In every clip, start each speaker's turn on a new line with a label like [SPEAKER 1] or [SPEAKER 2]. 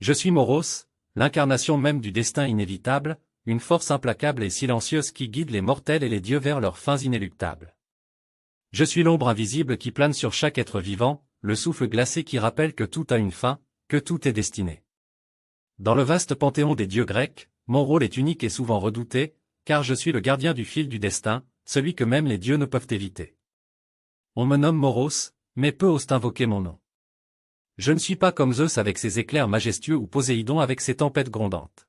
[SPEAKER 1] Je suis Moros, l'incarnation même du destin inévitable, une force implacable et silencieuse qui guide les mortels et les dieux vers leurs fins inéluctables. Je suis l'ombre invisible qui plane sur chaque être vivant, le souffle glacé qui rappelle que tout a une fin, que tout est destiné. Dans le vaste panthéon des dieux grecs, mon rôle est unique et souvent redouté, car je suis le gardien du fil du destin, celui que même les dieux ne peuvent éviter. On me nomme Moros, mais peu osent invoquer mon nom. Je ne suis pas comme Zeus avec ses éclairs majestueux ou Poséidon avec ses tempêtes grondantes.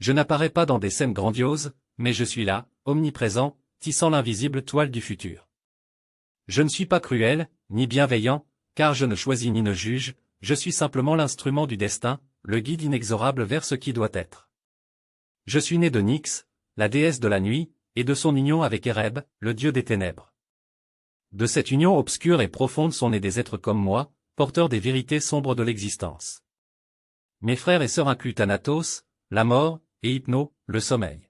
[SPEAKER 1] Je n'apparais pas dans des scènes grandioses, mais je suis là, omniprésent, tissant l'invisible toile du futur. Je ne suis pas cruel, ni bienveillant, car je ne choisis ni ne juge, je suis simplement l'instrument du destin, le guide inexorable vers ce qui doit être. Je suis né de Nyx, la déesse de la nuit, et de son union avec Ereb, le dieu des ténèbres. De cette union obscure et profonde sont nés des êtres comme moi, porteurs des vérités sombres de l'existence. Mes frères et sœurs incluent Thanatos, la mort, et Hypno, le sommeil.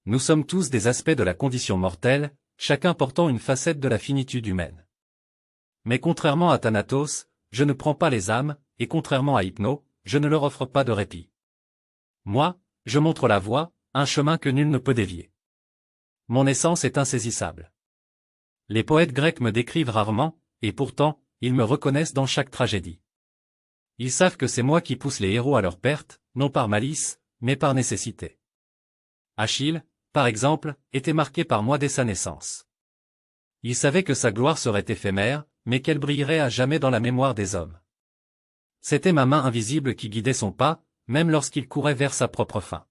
[SPEAKER 1] Nous sommes tous des aspects de la condition mortelle, chacun portant une facette de la finitude humaine. Mais contrairement à Thanatos, je ne prends pas les âmes, et contrairement à Hypno, je ne leur offre pas de répit. Moi, je montre la voie, un chemin que nul ne peut dévier. Mon essence est insaisissable. Les poètes grecs me décrivent rarement, et pourtant, ils me reconnaissent dans chaque tragédie. Ils savent que c'est moi qui pousse les héros à leur perte, non par malice, mais par nécessité. Achille, par exemple, était marqué par moi dès sa naissance. Il savait que sa gloire serait éphémère, mais qu'elle brillerait à jamais dans la mémoire des hommes. C'était ma main invisible qui guidait son pas, même lorsqu'il courait vers sa propre fin.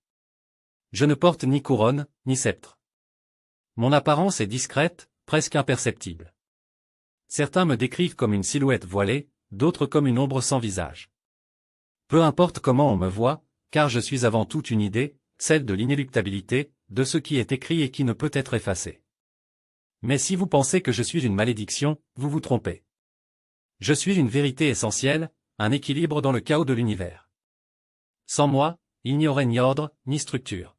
[SPEAKER 1] Je ne porte ni couronne, ni sceptre. Mon apparence est discrète, presque imperceptible. Certains me décrivent comme une silhouette voilée, d'autres comme une ombre sans visage. Peu importe comment on me voit, car je suis avant tout une idée, celle de l'inéluctabilité, de ce qui est écrit et qui ne peut être effacé. Mais si vous pensez que je suis une malédiction, vous vous trompez. Je suis une vérité essentielle, un équilibre dans le chaos de l'univers. Sans moi, il n'y aurait ni ordre, ni structure.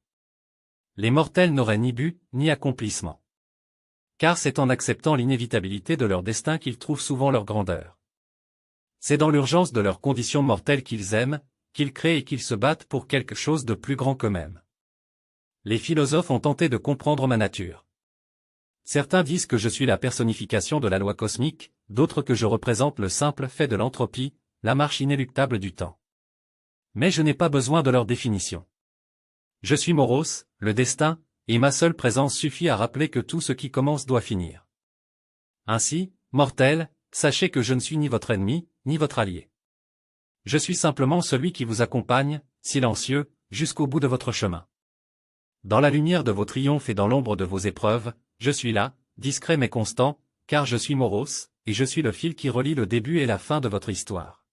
[SPEAKER 1] Les mortels n'auraient ni but, ni accomplissement. Car c'est en acceptant l'inévitabilité de leur destin qu'ils trouvent souvent leur grandeur. C'est dans l'urgence de leurs conditions mortelles qu'ils aiment, qu'ils créent et qu'ils se battent pour quelque chose de plus grand qu'eux-mêmes. Les philosophes ont tenté de comprendre ma nature. Certains disent que je suis la personnification de la loi cosmique, d'autres que je représente le simple fait de l'entropie, la marche inéluctable du temps. Mais je n'ai pas besoin de leur définition. Je suis Moros, le destin, et ma seule présence suffit à rappeler que tout ce qui commence doit finir. Ainsi, mortels, sachez que je ne suis ni votre ennemi, ni votre allié. Je suis simplement celui qui vous accompagne, silencieux, jusqu'au bout de votre chemin. Dans la lumière de vos triomphes et dans l'ombre de vos épreuves, je suis là, discret mais constant, car je suis Moros, et je suis le fil qui relie le début et la fin de votre histoire.